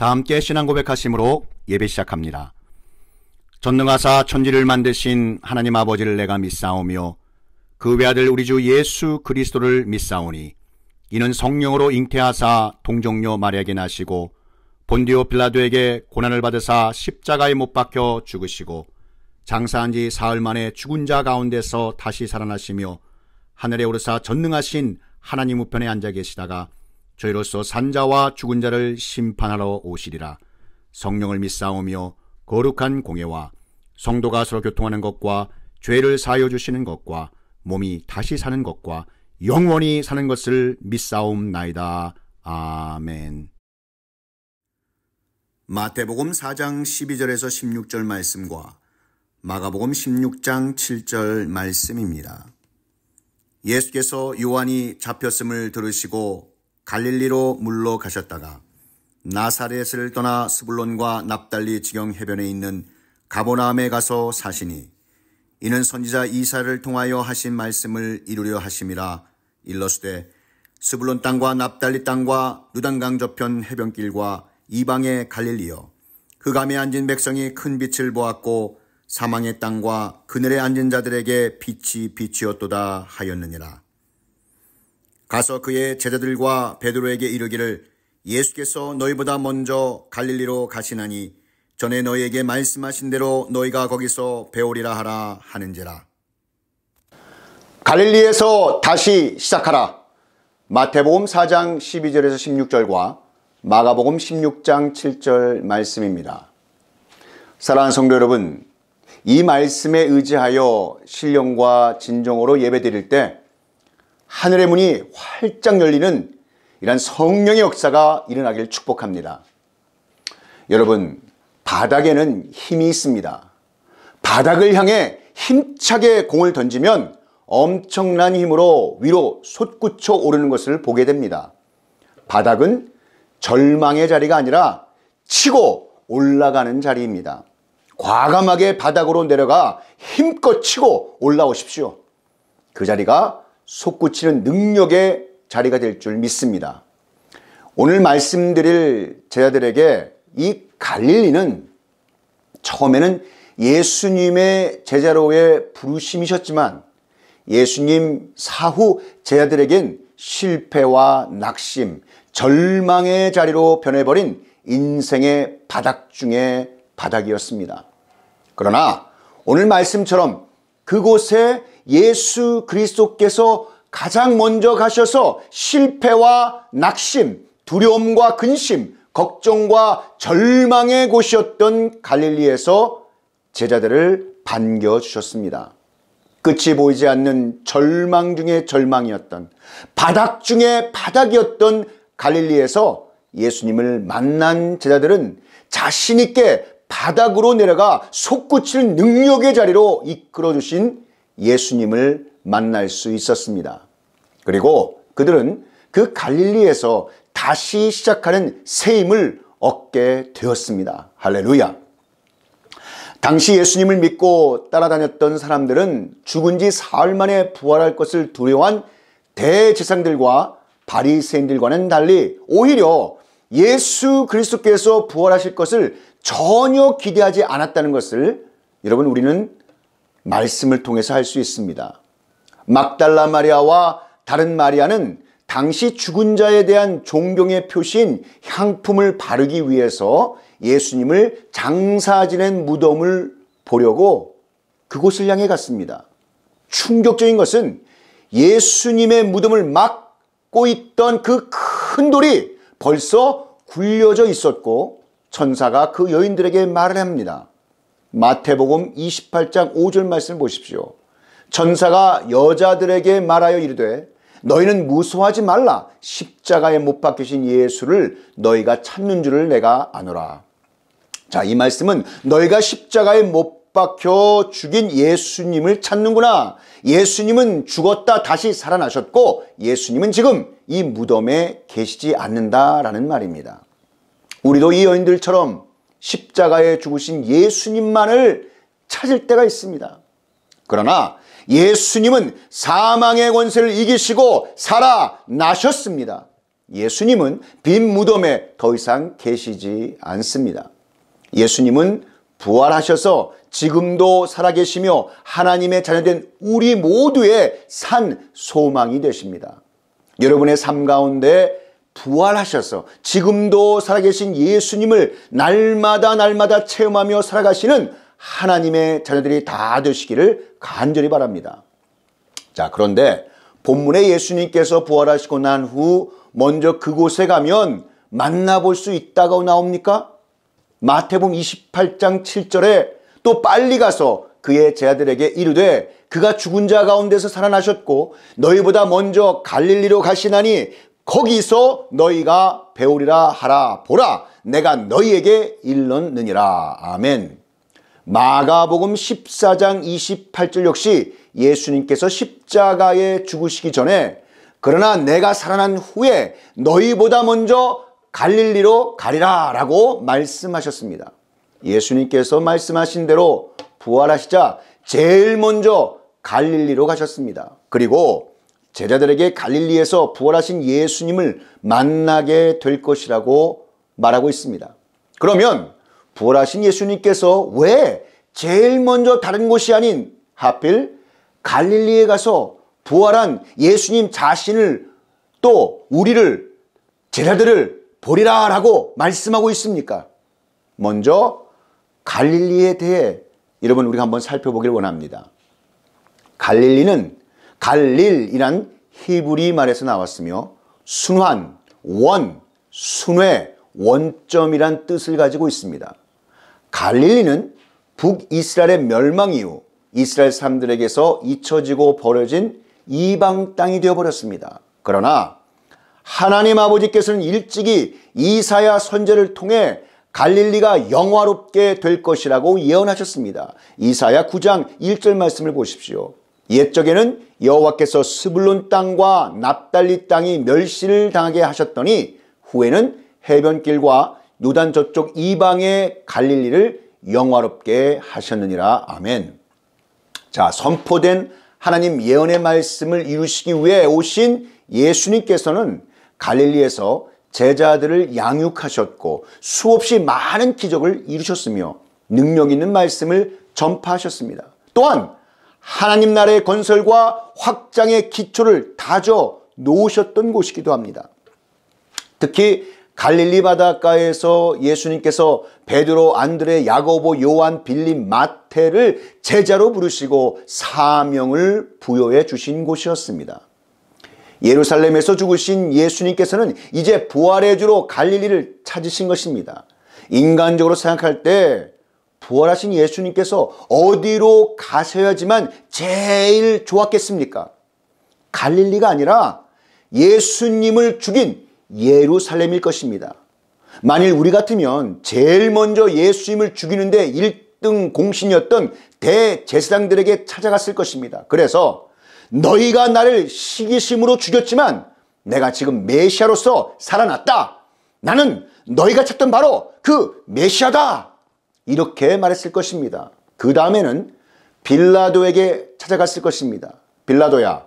다 함께 신앙 고백하심으로 예배 시작합니다. 전능하사 천지를 만드신 하나님 아버지를 내가 믿사오며 그 외아들 우리 주 예수 그리스도를 믿사오니 이는 성령으로 잉태하사 동정녀 마리아에게 나시고 본디오 빌라도에게 고난을 받으사 십자가에 못 박혀 죽으시고 장사한 지 사흘 만에 죽은 자 가운데서 다시 살아나시며 하늘에 오르사 전능하신 하나님 우편에 앉아 계시다가 저희로서 산자와 죽은 자를 심판하러 오시리라. 성령을 믿사오며 거룩한 공예와 성도가 서로 교통하는 것과 죄를 사하여 주시는 것과 몸이 다시 사는 것과 영원히 사는 것을 믿사옵나이다. 아멘. 마태복음 4장 12절에서 16절 말씀과 마가복음 16장 7절 말씀입니다. 예수께서 요한이 잡혔음을 들으시고 갈릴리로 물러가셨다가 나사렛을 떠나 스불론과 납달리 지경 해변에 있는 가버나움에 가서 사시니 이는 선지자 이사야를 통하여 하신 말씀을 이루려 하심이라. 일러스되 스불론 땅과 납달리 땅과 요단강 저편 해변길과 이방의 갈릴리여, 흑암에 앉은 백성이 큰 빛을 보았고 사망의 땅과 그늘에 앉은 자들에게 빛이 비치었도다 하였느니라. 가서 그의 제자들과 베드로에게 이르기를 예수께서 너희보다 먼저 갈릴리로 가시나니 전에 너희에게 말씀하신 대로 너희가 거기서 배우리라 하라 하는지라. 갈릴리에서 다시 시작하라. 마태복음 4장 12절에서 16절과 마가복음 16장 7절 말씀입니다. 사랑하는 성도 여러분, 이 말씀에 의지하여 신령과 진정으로 예배드릴 때 하늘의 문이 활짝 열리는 이런 성령의 역사가 일어나길 축복합니다. 여러분, 바닥에는 힘이 있습니다. 바닥을 향해 힘차게 공을 던지면 엄청난 힘으로 위로 솟구쳐 오르는 것을 보게 됩니다. 바닥은 절망의 자리가 아니라 치고 올라가는 자리입니다. 과감하게 바닥으로 내려가 힘껏 치고 올라오십시오. 그 자리가 솟구치는 능력의 자리가 될 줄 믿습니다. 오늘 말씀드릴 제자들에게 이 갈릴리는 처음에는 예수님의 제자로의 부르심이셨지만 예수님 사후 제자들에겐 실패와 낙심, 절망의 자리로 변해버린 인생의 바닥 중에 바닥이었습니다. 그러나 오늘 말씀처럼 그곳에 예수 그리스도께서 가장 먼저 가셔서 실패와 낙심, 두려움과 근심, 걱정과 절망의 곳이었던 갈릴리에서 제자들을 반겨주셨습니다. 끝이 보이지 않는 절망 중에 절망이었던, 바닥 중에 바닥이었던 갈릴리에서 예수님을 만난 제자들은 자신 있게 바닥으로 내려가 솟구치는 능력의 자리로 이끌어주신 예수님을 만날 수 있었습니다. 그리고 그들은 그 갈릴리에서 다시 시작하는 새 힘을 얻게 되었습니다. 할렐루야. 당시 예수님을 믿고 따라다녔던 사람들은 죽은 지 사흘 만에 부활할 것을 두려워한 대제사장들과 바리새인들과는 달리 오히려 예수 그리스도께서 부활하실 것을 전혀 기대하지 않았다는 것을 여러분 우리는 말씀을 통해서 알 수 있습니다. 막달라 마리아와 다른 마리아는 당시 죽은 자에 대한 존경의 표시인 향품을 바르기 위해서 예수님을 장사 지낸 무덤을 보려고 그곳을 향해 갔습니다. 충격적인 것은 예수님의 무덤을 막고 있던 그 큰 돌이 벌써 굴려져 있었고 천사가 그 여인들에게 말을 합니다. 마태복음 28장 5절 말씀을 보십시오. 천사가 여자들에게 말하여 이르되 너희는 무서워하지 말라. 십자가에 못 박히신 예수를 너희가 찾는 줄을 내가 아노라. 자, 이 말씀은 너희가 십자가에 못 박혀 죽인 예수님을 찾는구나. 예수님은 죽었다 다시 살아나셨고 예수님은 지금 이 무덤에 계시지 않는다라는 말입니다. 우리도 이 여인들처럼 십자가에 죽으신 예수님만을 찾을 때가 있습니다. 그러나 예수님은 사망의 권세를 이기시고 살아나셨습니다. 예수님은 빈 무덤에 더 이상 계시지 않습니다. 예수님은 부활하셔서 지금도 살아계시며 하나님의 자녀된 우리 모두의 산 소망이 되십니다. 여러분의 삶 가운데 부활하셔서 지금도 살아계신 예수님을 날마다 체험하며 살아가시는 하나님의 자녀들이 다 되시기를 간절히 바랍니다. 자, 그런데 본문에 예수님께서 부활하시고 난 후 먼저 그곳에 가면 만나볼 수 있다고 나옵니까? 마태복음 28장 7절에 또 빨리 가서 그의 제자들에게 이르되 그가 죽은 자 가운데서 살아나셨고 너희보다 먼저 갈릴리로 가시나니 거기서 너희가 배우리라 하라. 보라, 내가 너희에게 일렀느니라. 아멘. 마가복음 14장 28절 역시 예수님께서 십자가에 죽으시기 전에 그러나 내가 살아난 후에 너희보다 먼저 갈릴리로 가리라 라고 말씀하셨습니다. 예수님께서 말씀하신 대로 부활하시자 제일 먼저 갈릴리로 가셨습니다. 그리고 제자들에게 갈릴리에서 부활하신 예수님을 만나게 될 것이라고 말하고 있습니다. 그러면 부활하신 예수님께서 왜 제일 먼저 다른 곳이 아닌 하필 갈릴리에 가서 부활한 예수님 자신을 또 우리를 제자들을 보리라 라고 말씀하고 있습니까? 먼저 갈릴리에 대해 여러분 우리가 한번 살펴보기를 원합니다. 갈릴리는 갈릴이란 히브리 말에서 나왔으며 순환, 원, 순회, 원점이란 뜻을 가지고 있습니다. 갈릴리는 북이스라엘의 멸망 이후 이스라엘 사람들에게서 잊혀지고 버려진 이방 땅이 되어버렸습니다. 그러나 하나님 아버지께서는 일찍이 이사야 선지자를 통해 갈릴리가 영화롭게 될 것이라고 예언하셨습니다. 이사야 9장 1절 말씀을 보십시오. 옛적에는 여호와께서 스불론 땅과 납달리 땅이 멸시를 당하게 하셨더니 후에는 해변길과 요단 저쪽 이방의 갈릴리를 영화롭게 하셨느니라. 아멘. 자, 선포된 하나님 예언의 말씀을 이루시기 위해 오신 예수님께서는 갈릴리에서 제자들을 양육하셨고 수없이 많은 기적을 이루셨으며 능력 있는 말씀을 전파하셨습니다. 또한 하나님 나라의 건설과 확장의 기초를 다져 놓으셨던 곳이기도 합니다. 특히 갈릴리 바닷가에서 예수님께서 베드로, 안드레, 야고보, 요한, 빌립, 마태를 제자로 부르시고 사명을 부여해 주신 곳이었습니다. 예루살렘에서 죽으신 예수님께서는 이제 부활의 주로 갈릴리를 찾으신 것입니다. 인간적으로 생각할 때 부활하신 예수님께서 어디로 가셔야지만 제일 좋았겠습니까? 갈릴리가 아니라 예수님을 죽인 예루살렘일 것입니다. 만일 우리 같으면 제일 먼저 예수님을 죽이는데 1등 공신이었던 대제사장들에게 찾아갔을 것입니다. 그래서 너희가 나를 시기심으로 죽였지만 내가 지금 메시아로서 살아났다. 나는 너희가 찾던 바로 그 메시아다. 이렇게 말했을 것입니다. 그 다음에는 빌라도에게 찾아갔을 것입니다. 빌라도야,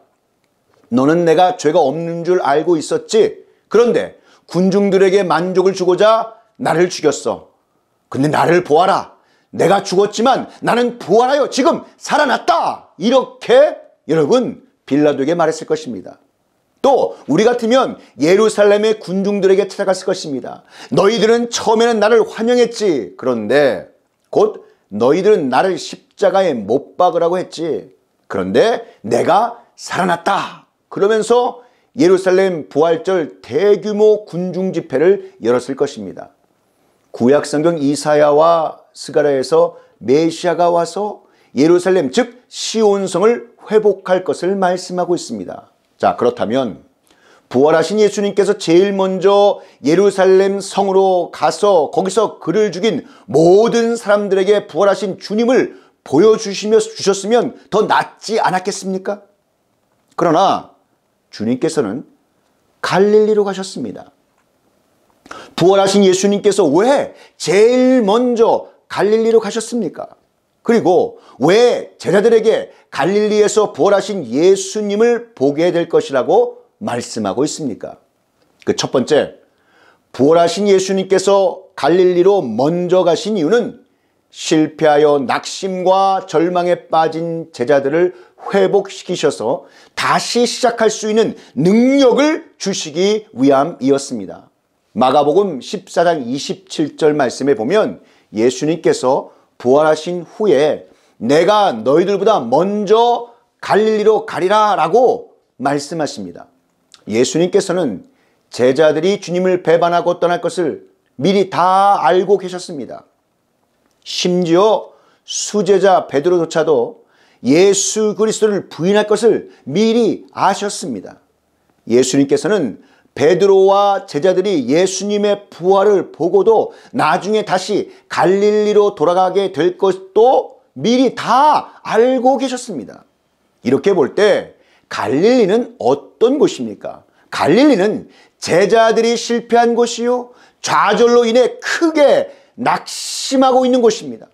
너는 내가 죄가 없는 줄 알고 있었지? 그런데 군중들에게 만족을 주고자 나를 죽였어. 근데 나를 보아라. 내가 죽었지만 나는 부활하여 지금 살아났다. 이렇게 여러분 빌라도에게 말했을 것입니다. 또 우리 같으면 예루살렘의 군중들에게 찾아갔을 것입니다. 너희들은 처음에는 나를 환영했지. 그런데 곧 너희들은 나를 십자가에 못 박으라고 했지. 그런데 내가 살아났다. 그러면서 예루살렘 부활절 대규모 군중 집회를 열었을 것입니다. 구약성경 이사야와 스가랴에서 메시아가 와서 예루살렘 즉 시온성을 회복할 것을 말씀하고 있습니다. 자, 그렇다면 부활하신 예수님께서 제일 먼저 예루살렘 성으로 가서 거기서 그를 죽인 모든 사람들에게 부활하신 주님을 보여주셨으면 더 낫지 않았겠습니까? 그러나 주님께서는 갈릴리로 가셨습니다. 부활하신 예수님께서 왜 제일 먼저 갈릴리로 가셨습니까? 그리고 왜 제자들에게 갈릴리에서 부활하신 예수님을 보게 될 것이라고 말씀하고 있습니까? 그 첫 번째, 부활하신 예수님께서 갈릴리로 먼저 가신 이유는 실패하여 낙심과 절망에 빠진 제자들을 회복시키셔서 다시 시작할 수 있는 능력을 주시기 위함이었습니다. 마가복음 14장 27절 말씀에 보면 예수님께서 부활하신 후에 내가 너희들보다 먼저 갈릴리로 가리라 라고 말씀하십니다. 예수님께서는 제자들이 주님을 배반하고 떠날 것을 미리 다 알고 계셨습니다. 심지어 수제자 베드로조차도 예수 그리스도를 부인할 것을 미리 아셨습니다. 예수님께서는 베드로와 제자들이 예수님의 부활을 보고도 나중에 다시 갈릴리로 돌아가게 될 것도 미리 다 알고 계셨습니다. 이렇게 볼 때 갈릴리는 어떤 곳입니까? 갈릴리는 제자들이 실패한 곳이요, 좌절로 인해 크게 낙심하고 있는 곳입니다.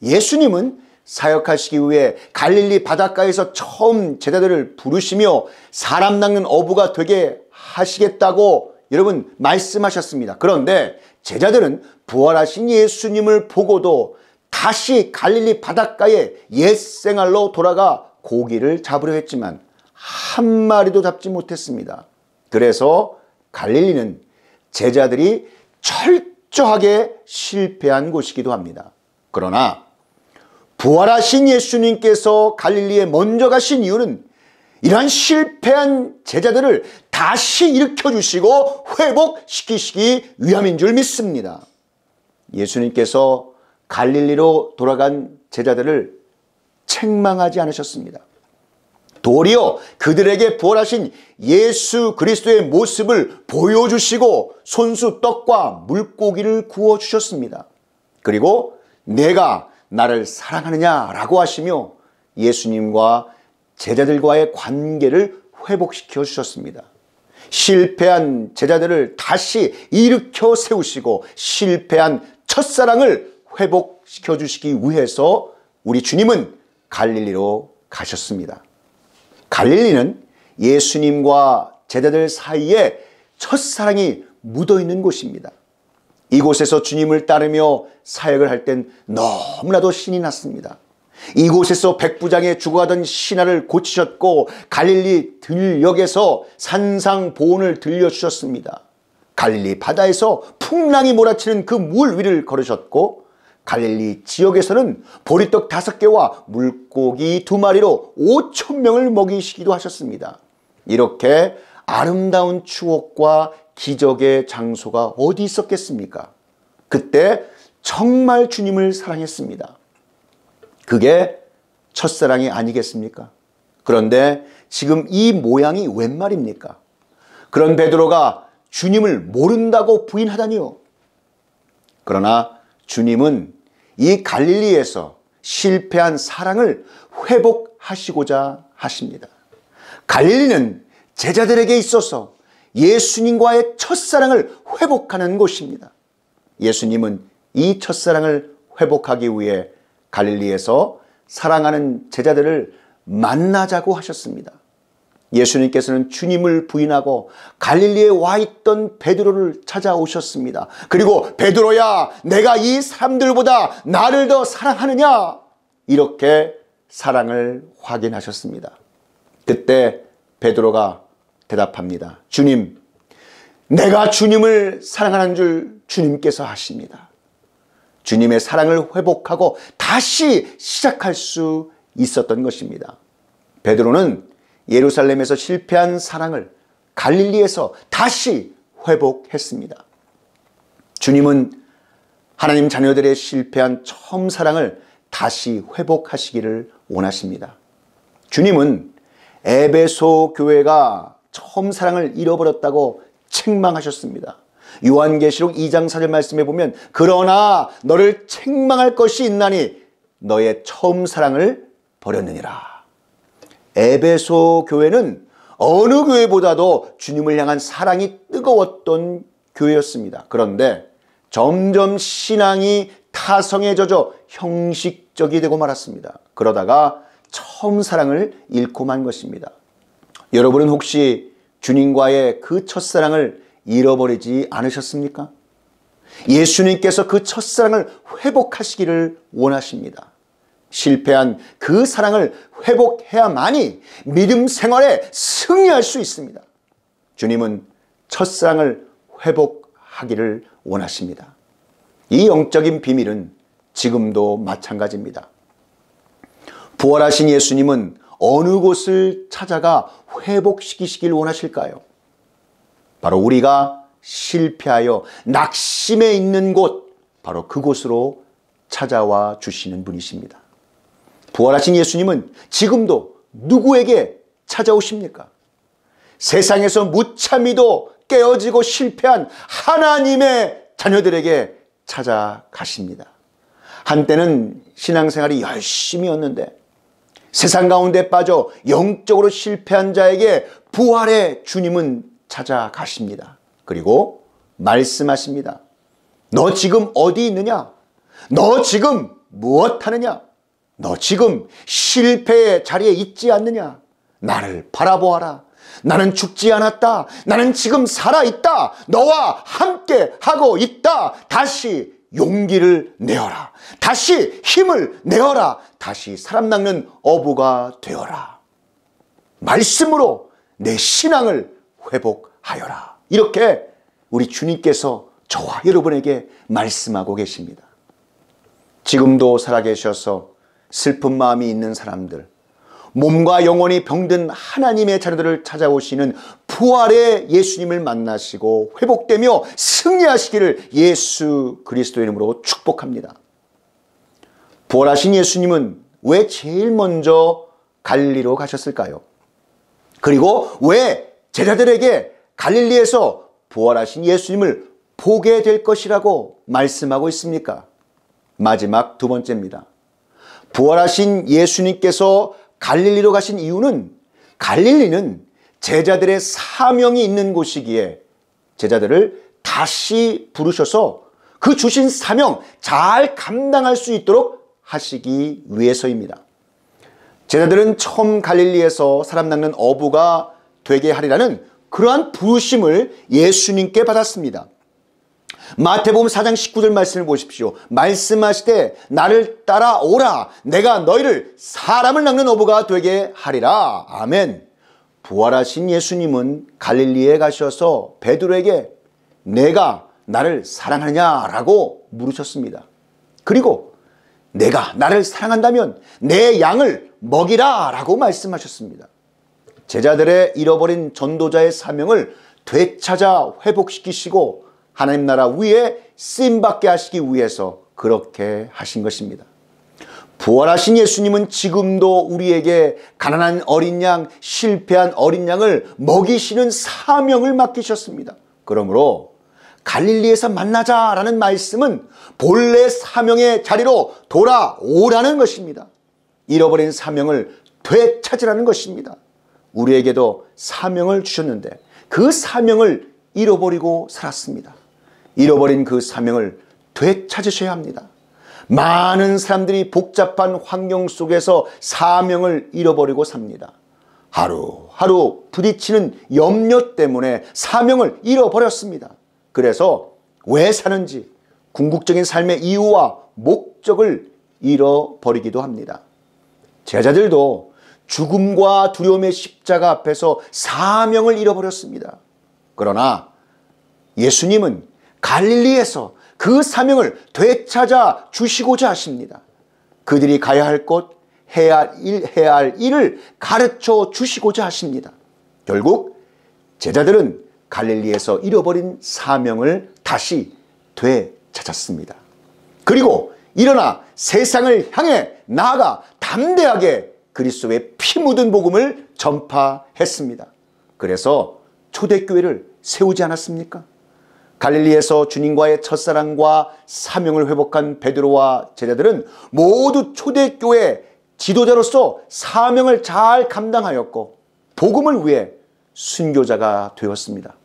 예수님은 사역하시기 위해 갈릴리 바닷가에서 처음 제자들을 부르시며 사람 낚는 어부가 되게 하시겠다고 여러분 말씀하셨습니다. 그런데 제자들은 부활하신 예수님을 보고도 다시 갈릴리 바닷가에 옛생활로 돌아가 고기를 잡으려 했지만 한 마리도 잡지 못했습니다. 그래서 갈릴리는 제자들이 철저하게 실패한 곳이기도 합니다. 그러나 부활하신 예수님께서 갈릴리에 먼저 가신 이유는 이러한 실패한 제자들을 다시 일으켜주시고 회복시키시기 위함인 줄 믿습니다. 예수님께서 갈릴리로 돌아간 제자들을 책망하지 않으셨습니다. 도리어 그들에게 부활하신 예수 그리스도의 모습을 보여주시고 손수 떡과 물고기를 구워주셨습니다. 그리고 내가 나를 사랑하느냐라고 하시며 예수님과 제자들과의 관계를 회복시켜 주셨습니다. 실패한 제자들을 다시 일으켜 세우시고 실패한 첫사랑을 회복시켜 주시기 위해서 우리 주님은 갈릴리로 가셨습니다. 갈릴리는 예수님과 제자들 사이에 첫사랑이 묻어있는 곳입니다. 이곳에서 주님을 따르며 사역을 할 땐 너무나도 신이 났습니다. 이곳에서 백부장의 죽어가던 신하를 고치셨고 갈릴리 들녘에서 산상보온을 들려주셨습니다. 갈릴리 바다에서 풍랑이 몰아치는 그 물 위를 걸으셨고 갈릴리 지역에서는 보리떡 5개와 물고기 2마리로 5,000명을 먹이시기도 하셨습니다. 이렇게 아름다운 추억과 기적의 장소가 어디 있었겠습니까? 그때 정말 주님을 사랑했습니다. 그게 첫사랑이 아니겠습니까? 그런데 지금 이 모양이 웬 말입니까? 그런 베드로가 주님을 모른다고 부인하다니요. 그러나 주님은 이 갈릴리에서 실패한 사랑을 회복하시고자 하십니다. 갈릴리는 제자들에게 있어서 예수님과의 첫사랑을 회복하는 곳입니다. 예수님은 이 첫사랑을 회복하기 위해 갈릴리에서 사랑하는 제자들을 만나자고 하셨습니다. 예수님께서는 주님을 부인하고 갈릴리에 와 있던 베드로를 찾아오셨습니다. 그리고 베드로야, 내가 이 사람들보다 나를 더 사랑하느냐? 이렇게 사랑을 확인하셨습니다. 그때 베드로가 대답합니다. 주님, 내가 주님을 사랑하는 줄 주님께서 아십니다. 주님의 사랑을 회복하고 다시 시작할 수 있었던 것입니다. 베드로는 예루살렘에서 실패한 사랑을 갈릴리에서 다시 회복했습니다. 주님은 하나님 자녀들의 실패한 처음 사랑을 다시 회복하시기를 원하십니다. 주님은 에베소 교회가 처음 사랑을 잃어버렸다고 책망하셨습니다. 요한계시록 2장 4절 말씀에 보면 그러나 너를 책망할 것이 있나니 너의 처음 사랑을 버렸느니라. 에베소 교회는 어느 교회보다도 주님을 향한 사랑이 뜨거웠던 교회였습니다. 그런데 점점 신앙이 타성에 젖어 형식적이 되고 말았습니다. 그러다가 처음 사랑을 잃고 만 것입니다. 여러분은 혹시 주님과의 그 첫사랑을 잃어버리지 않으셨습니까? 예수님께서 그 첫사랑을 회복하시기를 원하십니다. 실패한 그 사랑을 회복해야만이 믿음 생활에 승리할 수 있습니다. 주님은 첫사랑을 회복하기를 원하십니다. 이 영적인 비밀은 지금도 마찬가지입니다. 부활하신 예수님은 어느 곳을 찾아가 회복시키시길 원하실까요? 바로 우리가 실패하여 낙심해 있는 곳, 바로 그곳으로 찾아와 주시는 분이십니다. 부활하신 예수님은 지금도 누구에게 찾아오십니까? 세상에서 무참히도 깨어지고 실패한 하나님의 자녀들에게 찾아가십니다. 한때는 신앙생활이 열심히였는데 세상 가운데 빠져 영적으로 실패한 자에게 부활의 주님은 찾아가십니다. 그리고 말씀하십니다. 너 지금 어디 있느냐? 너 지금 무엇하느냐? 너 지금 실패의 자리에 있지 않느냐? 나를 바라보아라. 나는 죽지 않았다. 나는 지금 살아있다. 너와 함께 하고 있다. 다시 용기를 내어라. 다시 힘을 내어라. 다시 사람 낚는 어부가 되어라. 말씀으로 내 신앙을 회복하여라. 이렇게 우리 주님께서 저와 여러분에게 말씀하고 계십니다. 지금도 살아계셔서 슬픈 마음이 있는 사람들, 몸과 영혼이 병든 하나님의 자녀들을 찾아오시는 부활의 예수님을 만나시고 회복되며 승리하시기를 예수 그리스도의 이름으로 축복합니다. 부활하신 예수님은 왜 제일 먼저 갈릴리로 가셨을까요? 그리고 왜 제자들에게 갈릴리에서 부활하신 예수님을 보게 될 것이라고 말씀하고 있습니까? 마지막 두 번째입니다. 부활하신 예수님께서 갈릴리로 가신 이유는 갈릴리는 제자들의 사명이 있는 곳이기에 제자들을 다시 부르셔서 그 주신 사명 잘 감당할 수 있도록 하시기 위해서입니다. 제자들은 처음 갈릴리에서 사람 낚는 어부가 되게 하리라는 그러한 부르심을 예수님께 받았습니다. 마태복음 4장 19절 말씀을 보십시오. 말씀하시되 나를 따라오라. 내가 너희를 사람을 낚는 어부가 되게 하리라. 아멘. 부활하신 예수님은 갈릴리에 가셔서 베드로에게 내가 나를 사랑하느냐라고 물으셨습니다. 그리고 내가 나를 사랑한다면 내 양을 먹이라 라고 말씀하셨습니다. 제자들의 잃어버린 전도자의 사명을 되찾아 회복시키시고 하나님 나라 위에 쓰임받게 하시기 위해서 그렇게 하신 것입니다. 부활하신 예수님은 지금도 우리에게 가난한 어린 양, 실패한 어린 양을 먹이시는 사명을 맡기셨습니다. 그러므로 갈릴리에서 만나자라는 말씀은 본래 사명의 자리로 돌아오라는 것입니다. 잃어버린 사명을 되찾으라는 것입니다. 우리에게도 사명을 주셨는데 그 사명을 잃어버리고 살았습니다. 잃어버린 그 사명을 되찾으셔야 합니다. 많은 사람들이 복잡한 환경 속에서 사명을 잃어버리고 삽니다. 하루하루 부딪히는 염려 때문에 사명을 잃어버렸습니다. 그래서 왜 사는지 궁극적인 삶의 이유와 목적을 잃어버리기도 합니다. 제자들도 죽음과 두려움의 십자가 앞에서 사명을 잃어버렸습니다. 그러나 예수님은 갈릴리에서 그 사명을 되찾아 주시고자 하십니다. 그들이 가야 할 곳, 해야 할 일을 가르쳐 주시고자 하십니다. 결국 제자들은 갈릴리에서 잃어버린 사명을 다시 되찾았습니다. 그리고 일어나 세상을 향해 나아가 담대하게 그리스도의 피 묻은 복음을 전파했습니다. 그래서 초대교회를 세우지 않았습니까? 갈릴리에서 주님과의 첫사랑과 사명을 회복한 베드로와 제자들은 모두 초대교회 지도자로서 사명을 잘 감당하였고 복음을 위해 순교자가 되었습니다.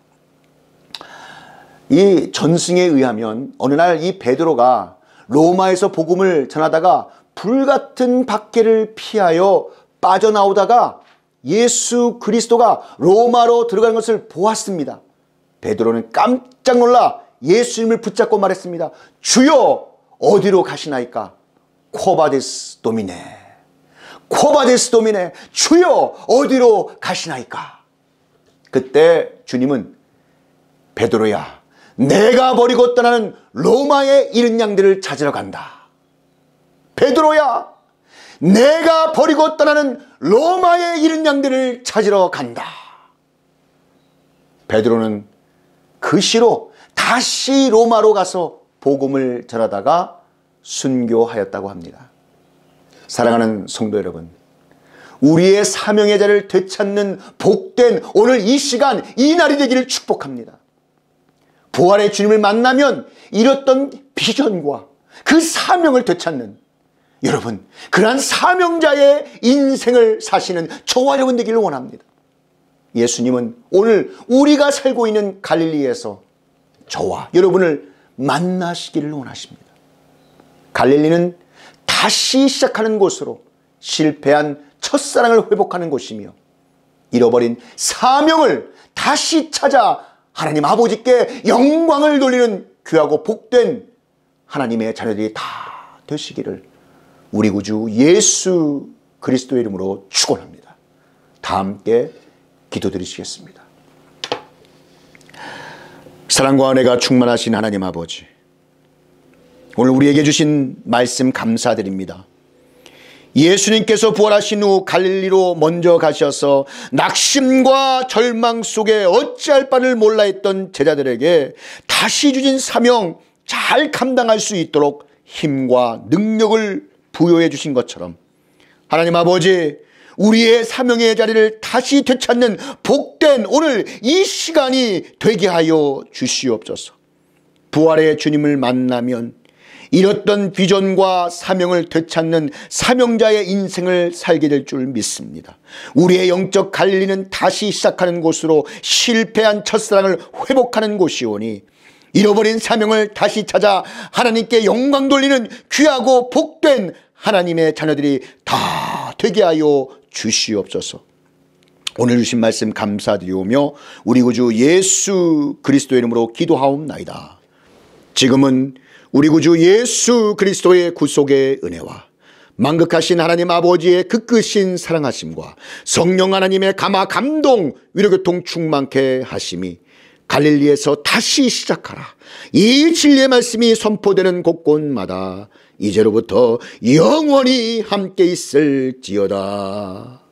이 전승에 의하면 어느 날 이 베드로가 로마에서 복음을 전하다가 불같은 박해를 피하여 빠져나오다가 예수 그리스도가 로마로 들어가는 것을 보았습니다. 베드로는 깜짝 놀라 예수님을 붙잡고 말했습니다. 주여, 어디로 가시나이까? 코바데스 도미네. 코바데스 도미네. 주여, 어디로 가시나이까? 그때 주님은 베드로야, 내가 버리고 떠나는 로마의 잃은 양들을 찾으러 간다. 베드로야, 내가 버리고 떠나는 로마의 잃은 양들을 찾으러 간다. 베드로는 그 시로 다시 로마로 가서 복음을 전하다가 순교하였다고 합니다. 사랑하는 성도 여러분, 우리의 사명의 자를 되찾는 복된 오늘 이 시간, 이 날이 되기를 축복합니다. 부활의 주님을 만나면 잃었던 비전과 그 사명을 되찾는, 여러분, 그러한 사명자의 인생을 사시는 저와 여러분 되기를 원합니다. 예수님은 오늘 우리가 살고 있는 갈릴리에서 저와 여러분을 만나시기를 원하십니다. 갈릴리는 다시 시작하는 곳으로, 실패한 첫사랑을 회복하는 곳이며 잃어버린 사명을 다시 찾아 하나님 아버지께 영광을 돌리는 귀하고 복된 하나님의 자녀들이 다 되시기를 우리 구주 예수 그리스도의 이름으로 축원합니다. 다 함께 기도드리시겠습니다. 사랑과 은혜가 충만하신 하나님 아버지, 오늘 우리에게 주신 말씀 감사드립니다. 예수님께서 부활하신 후 갈릴리로 먼저 가셔서 낙심과 절망 속에 어찌할 바를 몰라 했던 제자들에게 다시 주신 사명 잘 감당할 수 있도록 힘과 능력을 부여해 주신 것처럼 하나님 아버지, 우리의 사명의 자리를 다시 되찾는 복된 오늘 이 시간이 되게 하여 주시옵소서. 부활의 주님을 만나면 잃었던 비전과 사명을 되찾는 사명자의 인생을 살게 될 줄 믿습니다. 우리의 영적 갈릴리는 다시 시작하는 곳으로, 실패한 첫사랑을 회복하는 곳이오니 잃어버린 사명을 다시 찾아 하나님께 영광 돌리는 귀하고 복된 하나님의 자녀들이 다 되게 하여 주시옵소서. 오늘 주신 말씀 감사드리오며 우리 구주 예수 그리스도의 이름으로 기도하옵나이다. 지금은 우리 구주 예수 그리스도의 구속의 은혜와 만극하신 하나님 아버지의 극크신 사랑하심과 성령 하나님의 감화 감동 위로교통 충만케 하심이 갈릴리에서 다시 시작하라, 이 진리의 말씀이 선포되는 곳곳마다 이제로부터 영원히 함께 있을지어다.